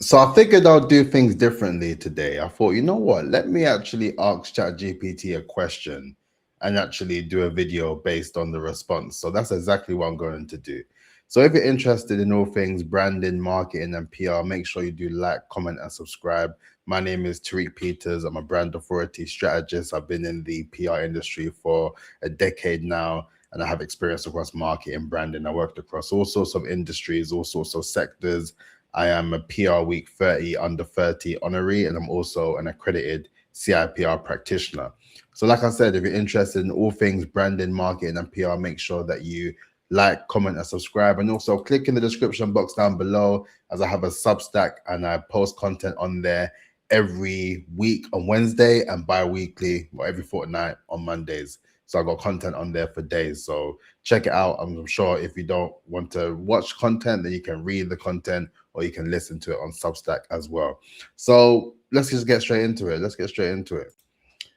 So I figured I'll do things differently today. I thought, you know what? Let me actually ask ChatGPT a question and actually do a video based on the response. So that's exactly what I'm going to do. So if you're interested in all things branding, marketing, and PR, make sure you do like, comment, and subscribe. My name is Tariq Peters. I'm a brand authority strategist. I've been in the PR industry for a decade now, and I have experience across marketing, branding. I worked across all sorts of industries, all sorts of sectors. I am a PR Week 30 under 30 honoree, and I'm also an accredited CIPR practitioner. So, like I said, if you're interested in all things branding, marketing, and PR, make sure that you like, comment, and subscribe. And also click in the description box down below, as I have a Substack and I post content on there every week on Wednesday and bi-weekly or every fortnight on Mondays. So I got content on there for days. So check it out. I'm sure if you don't want to watch content, then you can read the content or you can listen to it on Substack as well. So let's just get straight into it. Let's get straight into it.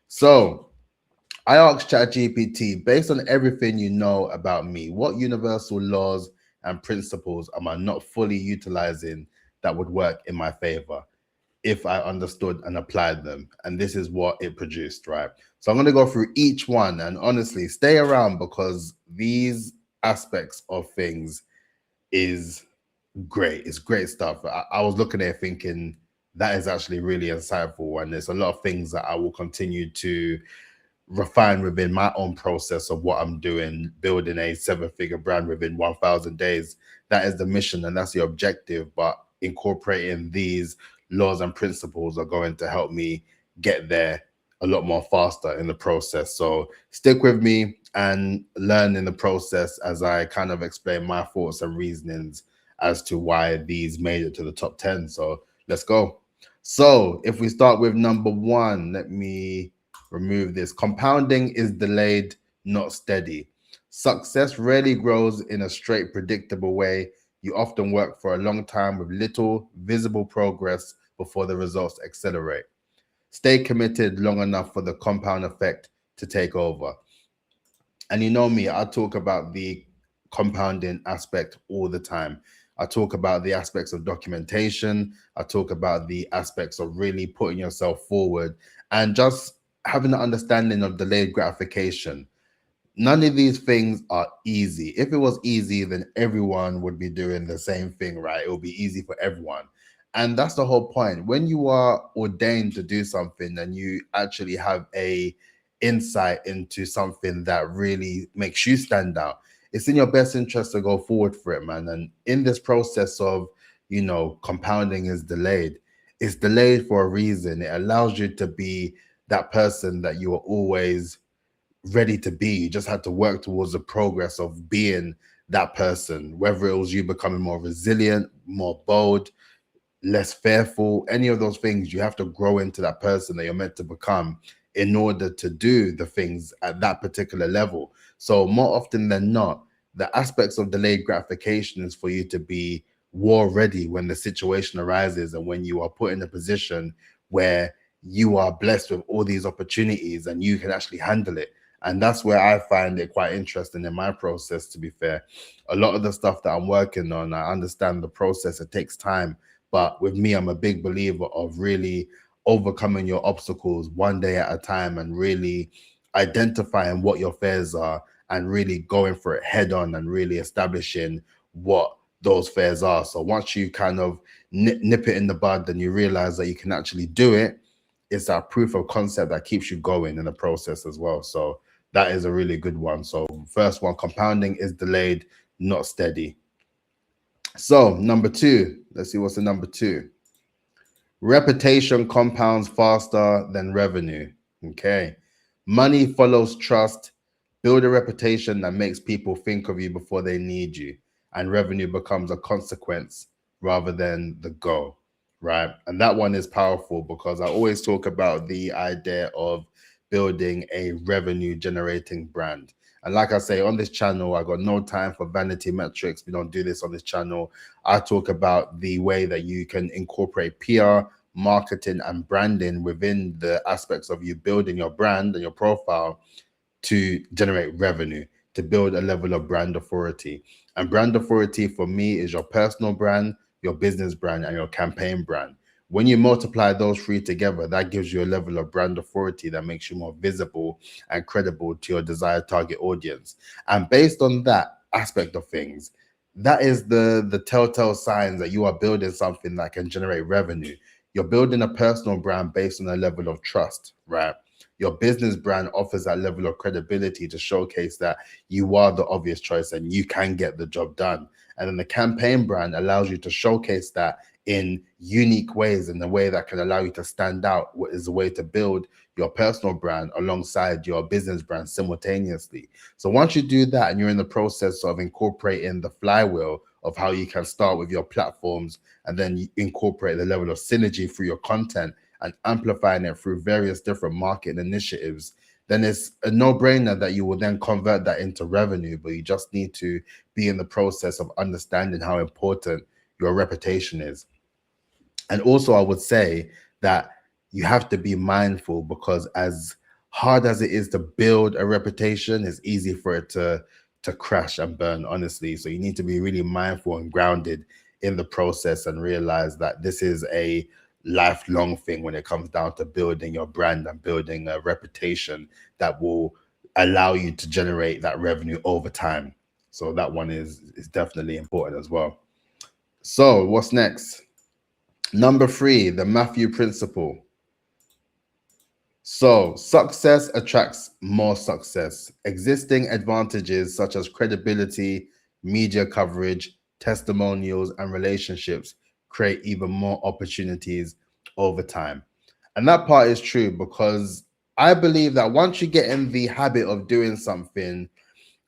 So I asked ChatGPT, based on everything you know about me, what universal laws and principles am I not fully utilizing that would work in my favor if I understood and applied them? And this is what it produced, right? So I'm going to go through each one, and honestly, stay around because these aspects of things is great. It's great stuff. I was looking at it thinking that is actually really insightful, and there's a lot of things that I will continue to refine within my own process of what I'm doing, building a seven-figure brand within 1,000 days. That is the mission and that's the objective. But incorporating these laws and principles are going to help me get there a lot more faster in the process. So stick with me and learn in the process as I kind of explain my thoughts and reasonings as to why these made it to the top 10. So let's go. So if we start with number one, let me remove this. Compounding is delayed, not steady. Success rarely grows in a straight, predictable way. You often work for a long time with little visible progress before the results accelerate. Stay committed long enough for the compound effect to take over. And you know me, I talk about the compounding aspect all the time. I talk about the aspects of documentation. I talk about the aspects of really putting yourself forward and just having an understanding of delayed gratification. None of these things are easy. If it was easy, then everyone would be doing the same thing, right? It will be easy for everyone. And that's the whole point. When you are ordained to do something and you actually have a insight into something that really makes you stand out, it's in your best interest to go forward for it, man. And in this process of, compounding is delayed, it's delayed for a reason. It allows you to be that person that you are always ready to be. You just had to work towards the progress of being that person, whether it was you becoming more resilient, more bold, less fearful, any of those things. You have to grow into that person that you're meant to become in order to do the things at that particular level. So more often than not, the aspects of delayed gratification is for you to be war ready when the situation arises and when you are put in a position where you are blessed with all these opportunities and you can actually handle it. And that's where I find it quite interesting in my process, to be fair. A lot of the stuff that I'm working on, I understand the process, it takes time. But with me, I'm a big believer of really overcoming your obstacles one day at a time and really identifying what your fears are and really going for it head on and really establishing what those fears are. So once you kind of nip it in the bud and you realize that you can actually do it, it's that proof of concept that keeps you going in the process as well. So that is a really good one. So first one, compounding is delayed, not steady. So number two, let's see what's the number two. Reputation compounds faster than revenue. Okay. Money follows trust. Build a reputation that makes people think of you before they need you. And revenue becomes a consequence rather than the goal. Right. And that one is powerful because I always talk about the idea of building a revenue generating brand. And like I say, on this channel, I got no time for vanity metrics. We don't do this on this channel. I talk about the way that you can incorporate PR, marketing, and branding within the aspects of you building your brand and your profile to generate revenue, to build a level of brand authority. And brand authority for me is your personal brand, your business brand, and your campaign brand. When you multiply those three together, that gives you a level of brand authority that makes you more visible and credible to your desired target audience. And based on that aspect of things, that is the telltale signs that you are building something that can generate revenue. You're building a personal brand based on a level of trust, right? Your business brand offers that level of credibility to showcase that you are the obvious choice and you can get the job done. And then the campaign brand allows you to showcase that in unique ways, in a way that can allow you to stand out. What is a way to build your personal brand alongside your business brand simultaneously. So once you do that and you're in the process of incorporating the flywheel of how you can start with your platforms and then you incorporate the level of synergy through your content and amplifying it through various different marketing initiatives, then it's a no-brainer that you will then convert that into revenue. But you just need to be in the process of understanding how important your reputation is. And also, I would say that you have to be mindful, because as hard as it is to build a reputation, it's easy for it to crash and burn, honestly. So you need to be really mindful and grounded in the process and realize that this is a lifelong thing when it comes down to building your brand and building a reputation that will allow you to generate that revenue over time. So that one is definitely important as well. So what's next? Number 3, the Matthew principle. So success attracts more success. Existing advantages such as credibility, media coverage, testimonials, and relationships create even more opportunities over time. And that part is true, because I believe that once you get in the habit of doing something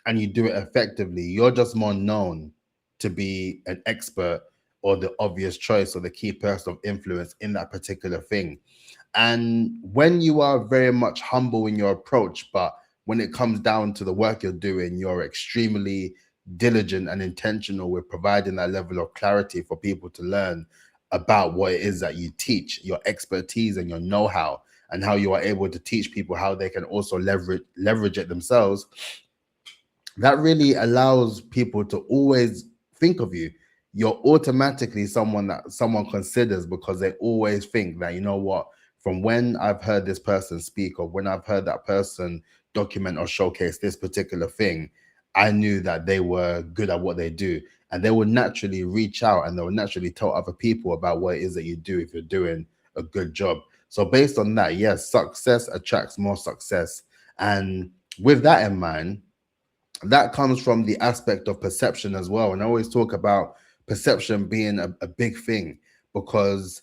and you do it effectively, you're just more known to be an expert or the obvious choice or the key person of influence in that particular thing. And when you are very much humble in your approach, but when it comes down to the work you're doing, you're extremely diligent and intentional with providing that level of clarity for people to learn about what it is that you teach, your expertise and your know-how, and how you are able to teach people how they can also leverage it themselves. That really allows people to always think of you. You're automatically someone that someone considers, because they always think that, you know what, from when I've heard this person speak, or when I've heard that person document or showcase this particular thing, I knew that they were good at what they do. And they will naturally reach out and they will naturally tell other people about what it is that you do if you're doing a good job. So based on that, yes, success attracts more success. And with that in mind, that comes from the aspect of perception as well. And I always talk about perception being a big thing, because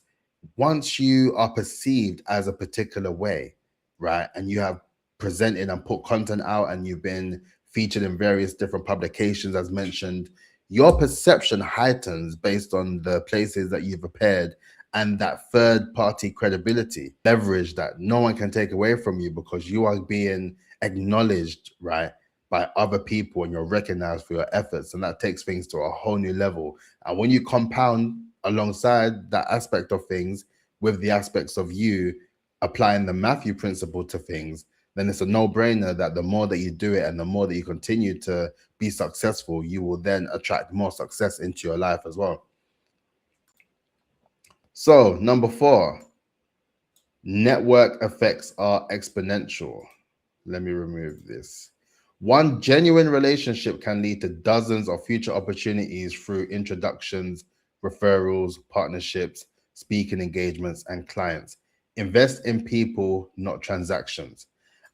once you are perceived as a particular way, right, and you have presented and put content out and you've been featured in various different publications, as mentioned, your perception heightens based on the places that you've appeared, and that third party credibility, leverage that no one can take away from you, because you are being acknowledged, right, by other people, and you're recognized for your efforts. And that takes things to a whole new level. And when you compound alongside that aspect of things with the aspects of you applying the Matthew principle to things, then it's a no-brainer that the more that you do it and the more that you continue to be successful, you will then attract more success into your life as well. So number 4, network effects are exponential. Let me remove this. One genuine relationship can lead to dozens of future opportunities through introductions, referrals, partnerships, speaking engagements, and clients. Invest in people, not transactions.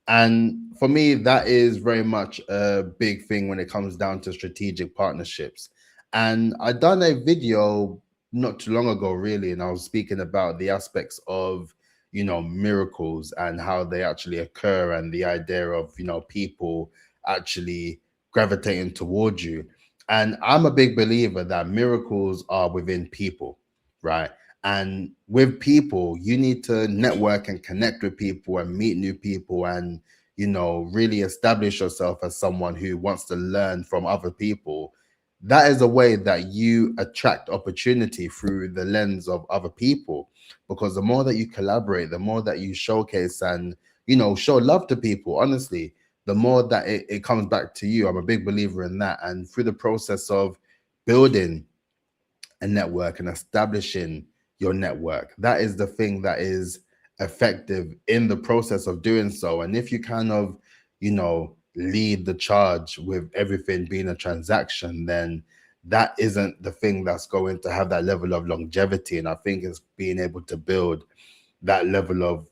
And for me, that is very much a big thing when it comes down to strategic partnerships. And I done a video not too long ago, really, and I was speaking about the aspects of, miracles and how they actually occur, and the idea of, people actually gravitating towards you. And I'm a big believer that miracles are within people, right? And with people, you need to network and connect with people and meet new people, and really establish yourself as someone who wants to learn from other people. That is a way that you attract opportunity through the lens of other people, because the more that you collaborate, the more that you showcase and show love to people, honestly, the more that it comes back to you. I'm a big believer in that. And through the process of building a network and establishing your network. That is the thing that is effective in the process of doing so. And if you kind of, lead the charge with everything being a transaction, then that isn't the thing that's going to have that level of longevity. And I think it's being able to build that level of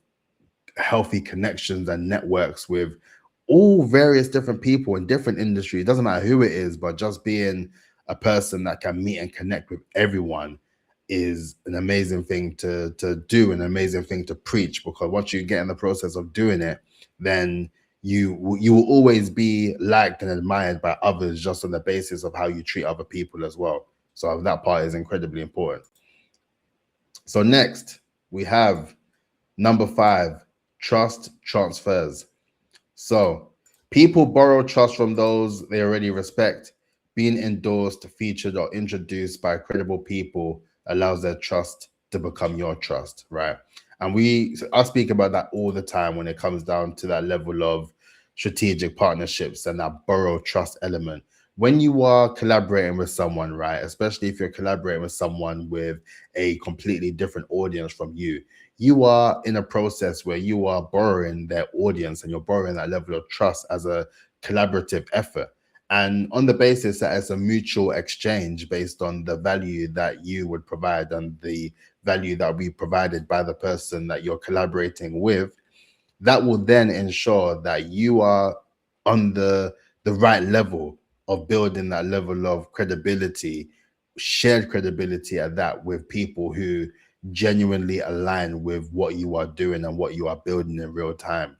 healthy connections and networks with all various different people in different industries. It doesn't matter who it is, but just being a person that can meet and connect with everyone is an amazing thing to do, an amazing thing to preach, because once you get in the process of doing it, then you will always be liked and admired by others just on the basis of how you treat other people as well. So that part is incredibly important. So next we have number 5, trust transfers. So people borrow trust from those they already respect. Being endorsed, featured, or introduced by credible people allows their trust to become your trust, right? And I speak about that all the time when it comes down to that level of strategic partnerships and that borrow trust element. When you are collaborating with someone, right, especially if you're collaborating with someone with a completely different audience from you are in a process where you are borrowing their audience and you're borrowing that level of trust as a collaborative effort. And on the basis that it's a mutual exchange based on the value that you would provide and the value that will be provided by the person that you're collaborating with, that will then ensure that you are on the right level of building that level of credibility, shared credibility at that, with people who genuinely align with what you are doing and what you are building in real time.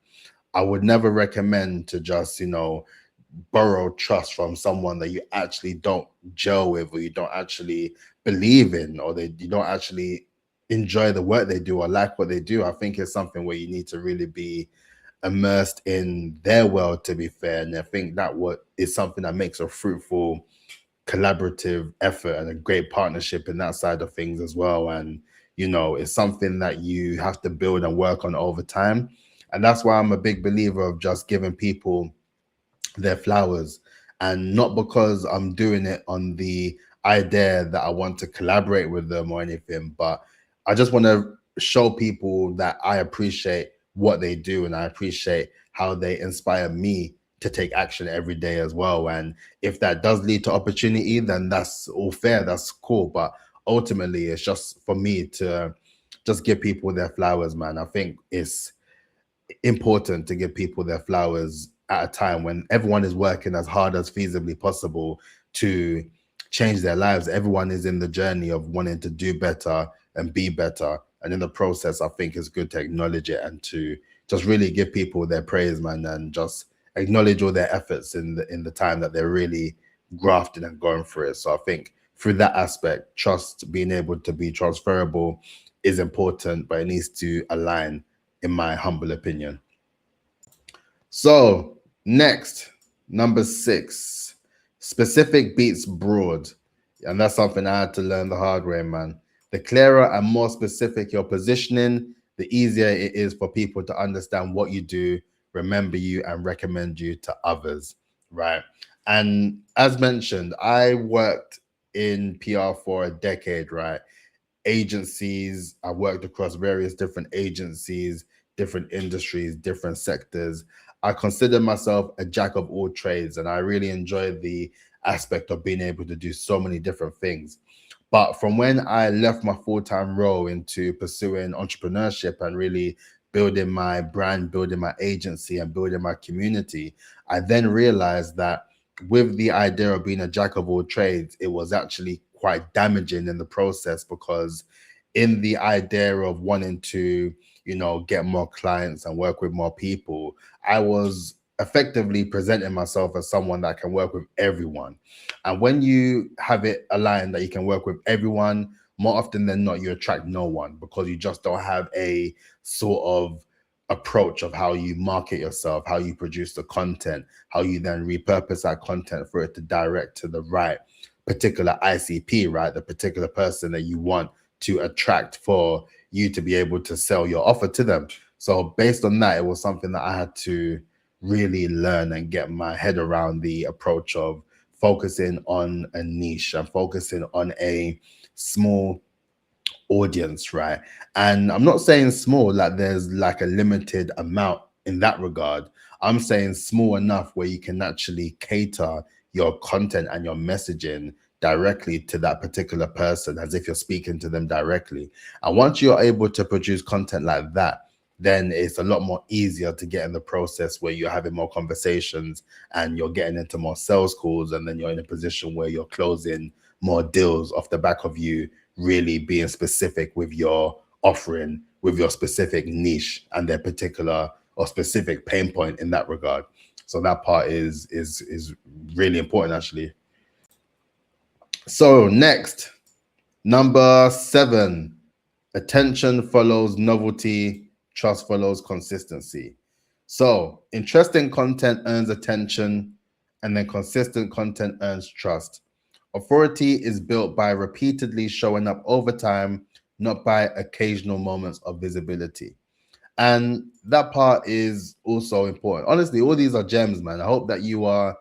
I would never recommend to just, borrow trust from someone that you actually don't gel with, or you don't actually believe in, or you don't actually enjoy the work they do or like what they do. I think it's something where you need to really be immersed in their world, to be fair. And I think that what is something that makes a fruitful collaborative effort and a great partnership in that side of things as well. And it's something that you have to build and work on over time. And that's why I'm a big believer of just giving people their flowers, and not because I'm doing it on the idea that I want to collaborate with them or anything, but I just want to show people that I appreciate what they do and I appreciate how they inspire me to take action every day as well. And if that does lead to opportunity, then that's all fair, that's cool. But ultimately it's just for me to just give people their flowers, man. I think it's important to give people their flowers at a time when everyone is working as hard as feasibly possible to change their lives. Everyone is in the journey of wanting to do better and be better. And in the process, I think it's good to acknowledge it and to just really give people their praise, man, and just acknowledge all their efforts in the time that they're really grafting and going through it. So I think through that aspect, trust being able to be transferable is important, but it needs to align, in my humble opinion. So next, number 6, specific beats broad. And that's something I had to learn the hard way, man. The clearer and more specific your positioning, the easier it is for people to understand what you do, remember you, and recommend you to others, right? And as mentioned, I worked in PR for a decade, right? Agencies. I worked across various different agencies, different industries, different sectors. I consider myself a jack of all trades, and I really enjoy the aspect of being able to do so many different things. But from when I left my full-time role into pursuing entrepreneurship and really building my brand, building my agency, and building my community, I then realized that with the idea of being a jack of all trades, it was actually quite damaging in the process, because in the idea of wanting to, get more clients and work with more people, I was effectively presenting myself as someone that can work with everyone. And when you have it aligned that you can work with everyone, more often than not, you attract no one, because you just don't have a sort of approach of how you market yourself, how you produce the content, how you then repurpose that content for it to direct to the right particular ICP, right? The particular person that you want to attract for you to be able to sell your offer to them. So based on that, it was something that I had to really learn and get my head around, the approach of focusing on a niche and focusing on a small audience, right? And I'm not saying small like there's like a limited amount in that regard. I'm saying small enough where you can actually cater your content and your messaging directly to that particular person as if you're speaking to them directly. And once you're able to produce content like that, then it's a lot more easier to get in the process where you're having more conversations and you're getting into more sales calls, and then you're in a position where you're closing more deals off the back of you really being specific with your offering, with your specific niche and their particular or specific pain point in that regard. So that part is really important actually. So next, number 7, attention follows novelty, trust follows consistency. So interesting content earns attention, and then consistent content earns trust. Authority is built by repeatedly showing up over time, not by occasional moments of visibility. And that part is also important. Honestly, all these are gems, man. I hope that you are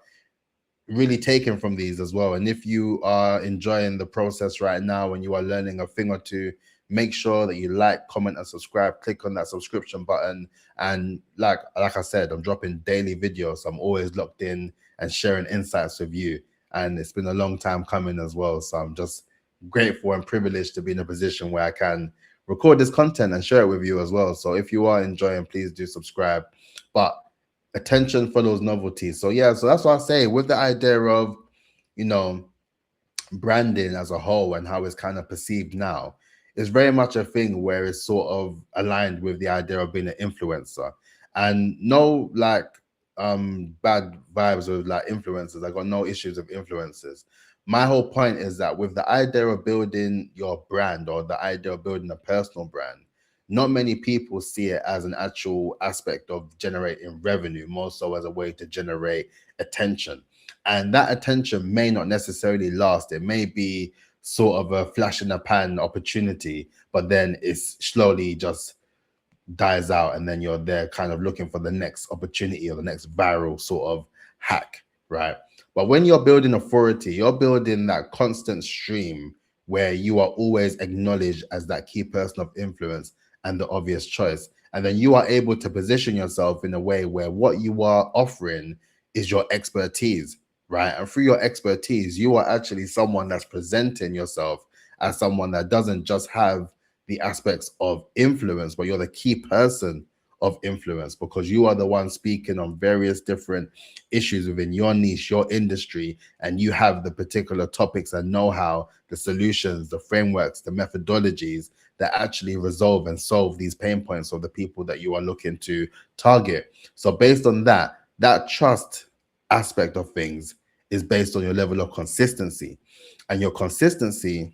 really taken from these as well. And if you are enjoying the process right now and you are learning a thing or two, make sure that you like, comment, and subscribe. Click on that subscription button. And like I said, I'm dropping daily videos. So I'm always locked in and sharing insights with you. And it's been a long time coming as well. So I'm just grateful and privileged to be in a position where I can record this content and share it with you as well. So if you are enjoying, please do subscribe. But attention follows novelty. So yeah, so that's what I say with the idea of, you know, branding as a whole and how it's kind of perceived now. It's very much a thing where it's sort of aligned with the idea of being an influencer. And no like bad vibes with like influencers. I got no issues with influencers. My whole point is that with the idea of building your brand or the idea of building a personal brand, not many people see it as an actual aspect of generating revenue, more so as a way to generate attention. And that attention may not necessarily last. It may be sort of a flash in the pan opportunity, but then it's slowly just dies out, and then you're there kind of looking for the next opportunity or the next viral sort of hack, right? But when you're building authority, you're building that constant stream where you are always acknowledged as that key person of influence and the obvious choice. And then you are able to position yourself in a way where what you are offering is your expertise, right? And through your expertise, you are actually someone that's presenting yourself as someone that doesn't just have the aspects of influence, but you're the key person of influence because you are the one speaking on various different issues within your niche, your industry, and you have the particular topics and know-how, the solutions, the frameworks, the methodologies that actually resolve and solve these pain points of the people that you are looking to target. So based on that, that trust aspect of things is based on your level of consistency, and your consistency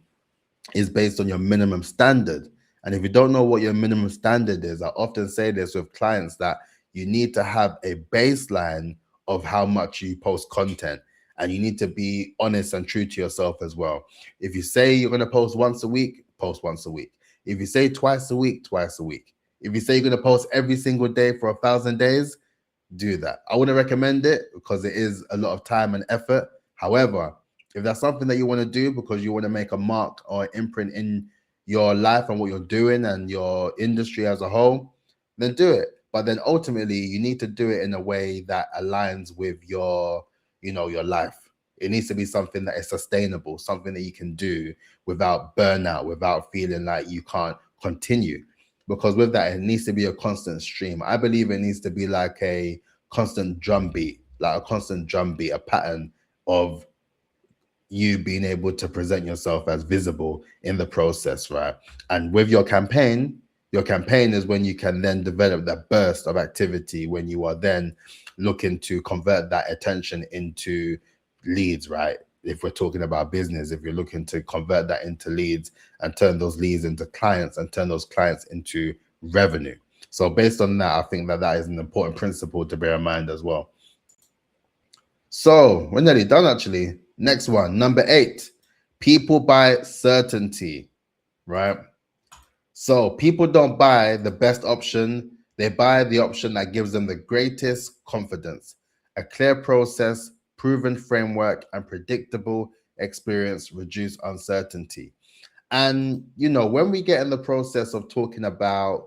is based on your minimum standard. And if you don't know what your minimum standard is, I often say this with clients that you need to have a baseline of how much you post content, and you need to be honest and true to yourself as well. If you say you're going to post once a week, post once a week. If you say twice a week, twice a week. If you say you're going to post every single day for 1,000 days, do that. I wouldn't recommend it because it is a lot of time and effort. However, if that's something that you want to do because you want to make a mark or imprint in your life and what you're doing and your industry as a whole, then do it. But then ultimately, you need to do it in a way that aligns with your, your life. It needs to be something that is sustainable, something that you can do without burnout, without feeling like you can't continue. Because with that, it needs to be a constant stream. I believe it needs to be like a constant drumbeat, a pattern of you being able to present yourself as visible in the process, right? And with your campaign is when you can then develop that burst of activity when you are then looking to convert that attention into leads, right? If we're talking about business, if you're looking to convert that into leads and turn those leads into clients and turn those clients into revenue. So based on that, I think that that is an important principle to bear in mind as well. So we're nearly done actually. Next one, number 8, people buy certainty, right? So people don't buy the best option. They buy the option that gives them the greatest confidence, a clear process, proven framework, and predictable experience reduce uncertainty. And, when we get in the process of talking about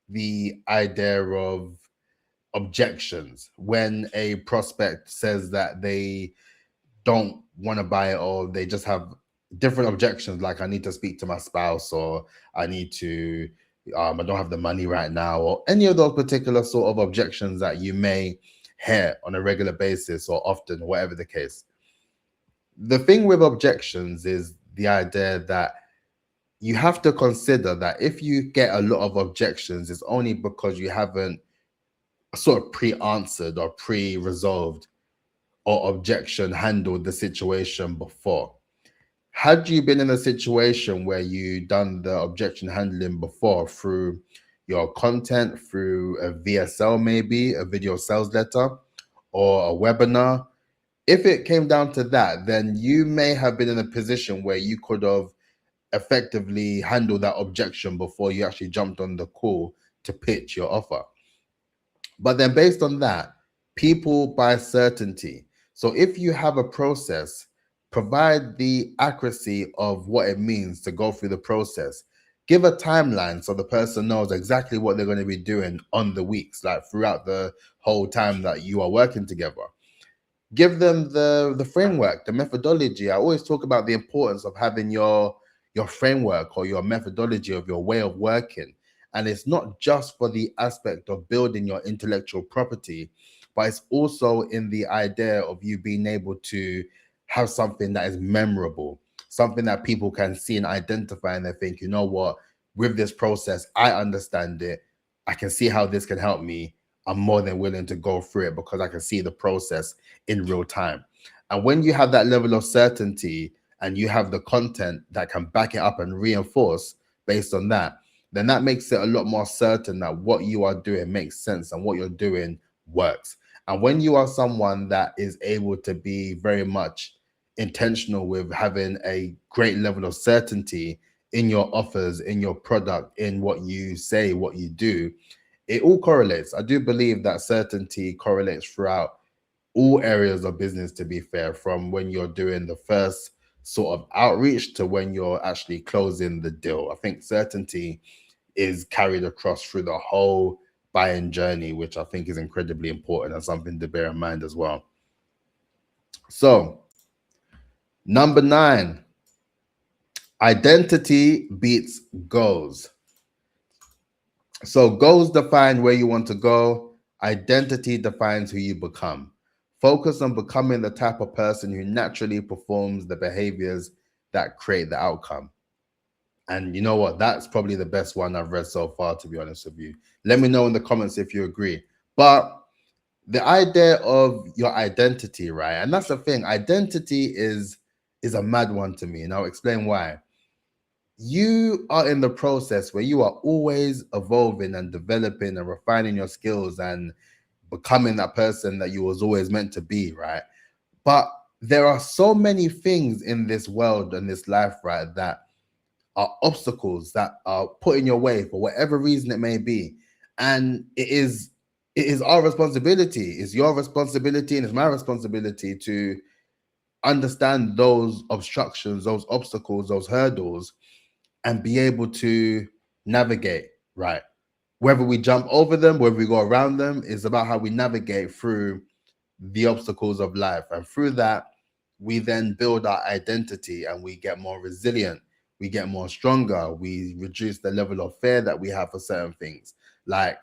the idea of objections, when a prospect says that they don't want to buy it, or they just have different objections, like I need to speak to my spouse, or I need to, I don't have the money right now, or any of those particular sort of objections that you may hear on a regular basis or often, whatever the case. The thing with objections is the idea that you have to consider that if you get a lot of objections, it's only because you haven't sort of pre-answered or pre-resolved or objection handled the situation before. Had you been in a situation where you done the objection handling before through your content, through a VSL, maybe a video sales letter, or a webinar, if it came down to that, then you may have been in a position where you could have effectively handled that objection before you actually jumped on the call to pitch your offer. But then based on that, people buy certainty. So if you have a process, provide the accuracy of what it means to go through the process. Give a timeline so the person knows exactly what they're going to be doing on the weeks, like throughout the whole time that you are working together. Give them the framework, the methodology. I always talk about the importance of having your framework or your methodology of your way of working. And it's not just for the aspect of building your intellectual property, but it's also in the idea of you being able to have something that is memorable, something that people can see and identify, and they think, you know what, with this process, I understand it. I can see how this can help me. I'm more than willing to go through it because I can see the process in real time. And when you have that level of certainty and you have the content that can back it up and reinforce based on that, then that makes it a lot more certain that what you are doing makes sense and what you're doing works. And when you are someone that is able to be very much intentional with having a great level of certainty in your offers, in your product, in what you say, what you do, it all correlates. I do believe that certainty correlates throughout all areas of business, to be fair, from when you're doing the first sort of outreach to when you're actually closing the deal. I think certainty is carried across through the whole buying journey, which I think is incredibly important and something to bear in mind as well. So, number 9, identity beats goals. So goals define where you want to go. Identity defines who you become. Focus on becoming the type of person who naturally performs the behaviors that create the outcome. And you know what? That's probably the best one I've read so far, to be honest with you. Let me know in the comments if you agree. But the idea of your identity, right? And that's the thing. Identity is a mad one to me, and I'll explain why. You are in the process where you are always evolving and developing and refining your skills and becoming that person that you was always meant to be, right? But there are so many things in this world and this life, right, that are obstacles that are put in your way for whatever reason it may be. And it is our responsibility, it's your responsibility, and it's my responsibility to understand those obstructions, those obstacles, those hurdles, and be able to navigate, right? Whether we jump over them, whether we go around them, is about how we navigate through the obstacles of life. And through that, we then build our identity and we get more resilient, we get more stronger, we reduce the level of fear that we have for certain things. Like,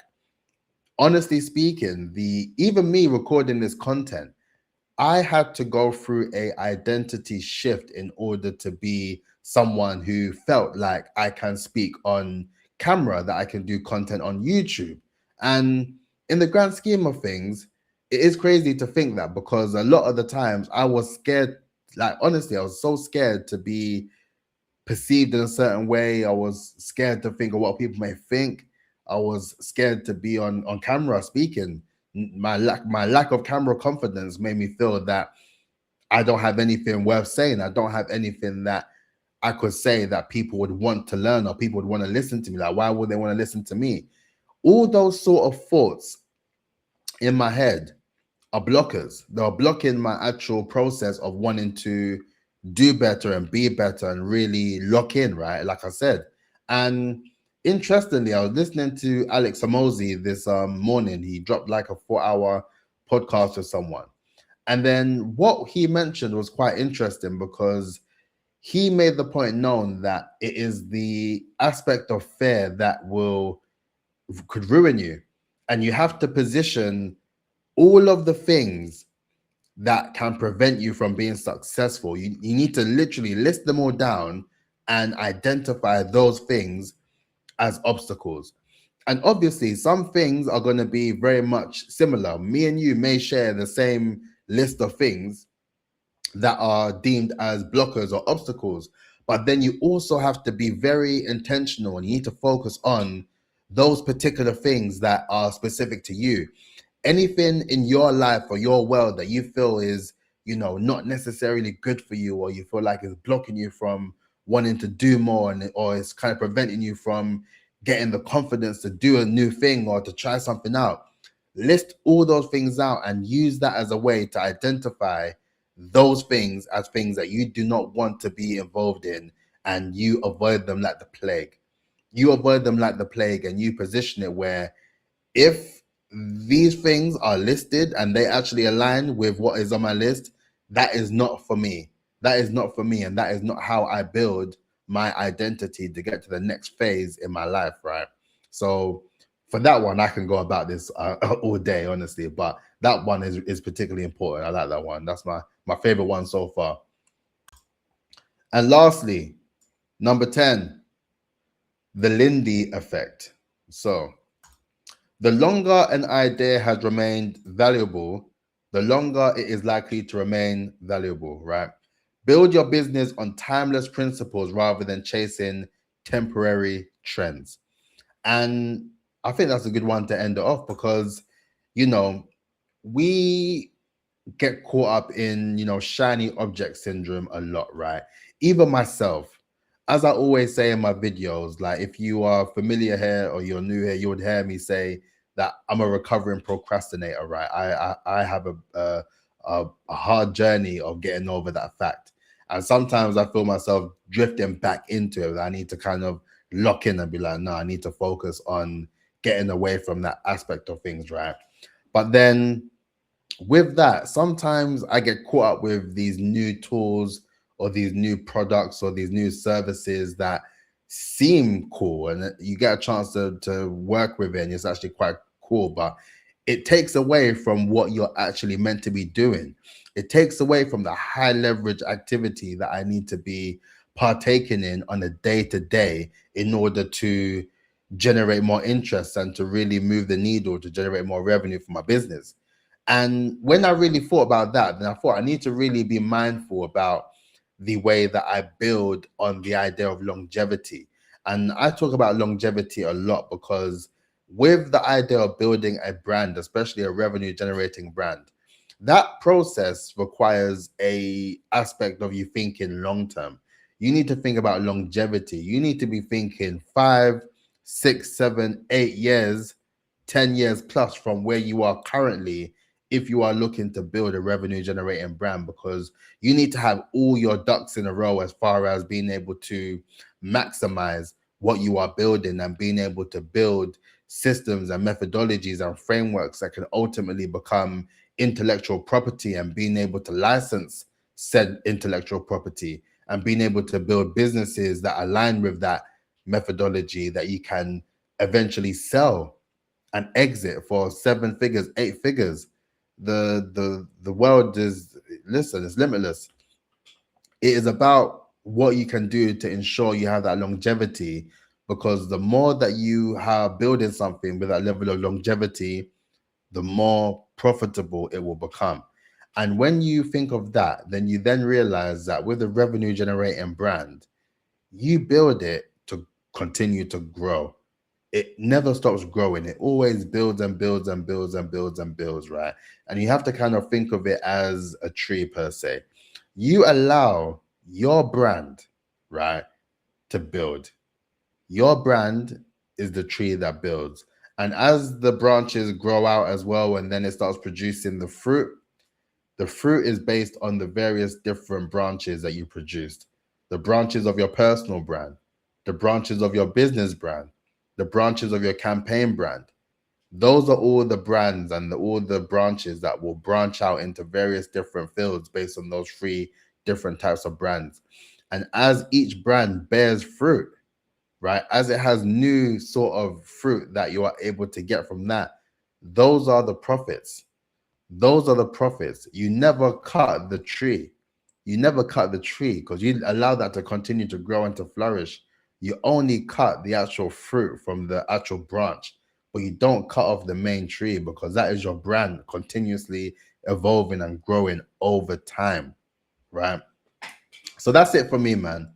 honestly speaking, even me recording this content, I had to go through a identity shift in order to be someone who felt like I can speak on camera, that I can do content on YouTube. And in the grand scheme of things, it is crazy to think that, because a lot of the times I was scared, like honestly, I was so scared to be perceived in a certain way. I was scared to think of what people may think. I was scared to be on camera speaking. My lack of camera confidence made me feel that I don't have anything worth saying. I don't have anything that I could say that people would want to learn or people would want to listen to me. Like, why would they want to listen to me? All those sort of thoughts in my head are blockers. They're blocking my actual process of wanting to do better and be better and really lock in, right? Like I said. And interestingly, I was listening to Alex Amosi this morning. He dropped like a 4-hour podcast with someone. And then what he mentioned was quite interesting because he made the point known that it is the aspect of fear that could ruin you. And you have to position all of the things that can prevent you from being successful. You need to literally list them all down and identify those things as obstacles. And obviously, some things are going to be very much similar. Me and you may share the same list of things that are deemed as blockers or obstacles. But then you also have to be very intentional and you need to focus on those particular things that are specific to you. Anything in your life or your world that you feel is, not necessarily good for you, or you feel like is blocking you from wanting to do more, or it's kind of preventing you from getting the confidence to do a new thing or to try something out. List all those things out and use that as a way to identify those things as things that you do not want to be involved in, and you avoid them like the plague. You avoid them like the plague, and you position it where if these things are listed and they actually align with what is on my list, that is not for me. That is not for me, and that is not how I build my identity to get to the next phase in my life, right? So for that one, I can go about this all day, honestly. But that one is particularly important. I like that one. That's my favorite one so far. And lastly, number 10, the Lindy Effect. So the longer an idea has remained valuable, the longer it is likely to remain valuable, right? Build your business on timeless principles rather than chasing temporary trends. And I think that's a good one to end it off because, you know, we get caught up in, shiny object syndrome a lot, right? Even myself, as I always say in my videos, like if you are familiar here or you're new here, you would hear me say that I'm a recovering procrastinator, right? I have a hard journey of getting over that fact. And sometimes I feel myself drifting back into it. I need to kind of lock in and be like, no, I need to focus on getting away from that aspect of things, right? But then with that, sometimes I get caught up with these new tools or these new products or these new services that seem cool, and you get a chance to work with it and it's actually quite cool, but it takes away from what you're actually meant to be doing. It takes away from the high leverage activity that I need to be partaking in on a day to day in order to generate more interest and to really move the needle to generate more revenue for my business. And when I really thought about that, then I thought I need to really be mindful about the way that I build on the idea of longevity. And I talk about longevity a lot because with the idea of building a brand, especially a revenue generating brand, that process requires a aspect of you thinking long term. You need to think about longevity. You need to be thinking 5, 6, 7, 8 years, 10 years plus from where you are currently if you are looking to build a revenue generating brand, because you need to have all your ducks in a row as far as being able to maximize what you are building and being able to build systems and methodologies and frameworks that can ultimately become intellectual property, and being able to license said intellectual property and being able to build businesses that align with that methodology that you can eventually sell and exit for 7 figures, 8 figures. The world is, listen, it's limitless. It is about what you can do to ensure you have that longevity, because the more that you are building something with that level of longevity, the more profitable it will become. And when you think of that, then you then realize that with a revenue generating brand, you build it to continue to grow. It never stops growing. It always builds and builds and builds and builds and builds, right? And you have to kind of think of it as a tree per se. You allow your brand, right, to build. Your brand is the tree that builds. And as the branches grow out as well, and then it starts producing the fruit, The fruit is based on the various different branches that you produced, the branches of your personal brand, the branches of your business brand, the branches of your campaign brand. Those are all the brands and all the branches that will branch out into various different fields based on those three different types of brands. And as each brand bears fruit, right, as it has new sort of fruit that you are able to get from that, those are the profits. Those are the profits. You never cut the tree. You never cut the tree because you allow that to continue to grow and to flourish. You only cut the actual fruit from the actual branch, but you don't cut off the main tree because that is your brand continuously evolving and growing over time, right? So that's it for me, man.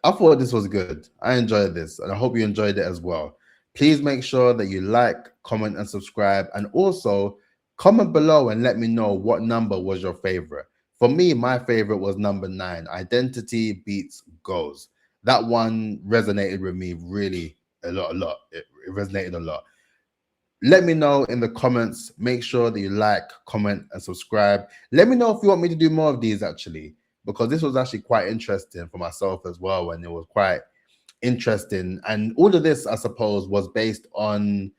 I thought this was good. I enjoyed this, and I hope you enjoyed it as well. Please make sure that you like, comment, and subscribe, and also comment below and let me know what number was your favorite. For me, my favorite was number 9. Identity beats goals. That one resonated with me really a lot. It resonated a lot. Let me know in the comments. Make sure that you like, comment, and subscribe. Let me know if you want me to do more of these actually, because this was actually quite interesting for myself as well, and it was quite interesting. And all of this, I suppose, was based on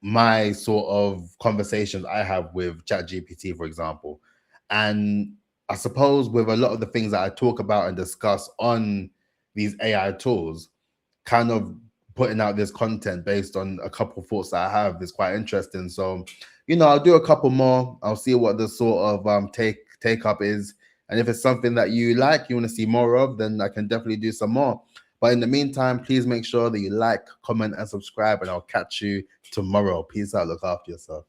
my sort of conversations I have with ChatGPT, for example. And I suppose with a lot of the things that I talk about and discuss on these AI tools, kind of putting out this content based on a couple of thoughts that I have is quite interesting. So, I'll do a couple more. I'll see what the sort of take up is. And if it's something that you like, you want to see more of, then I can definitely do some more. But in the meantime, please make sure that you like, comment, and subscribe, and I'll catch you tomorrow. Peace out. Look after yourself.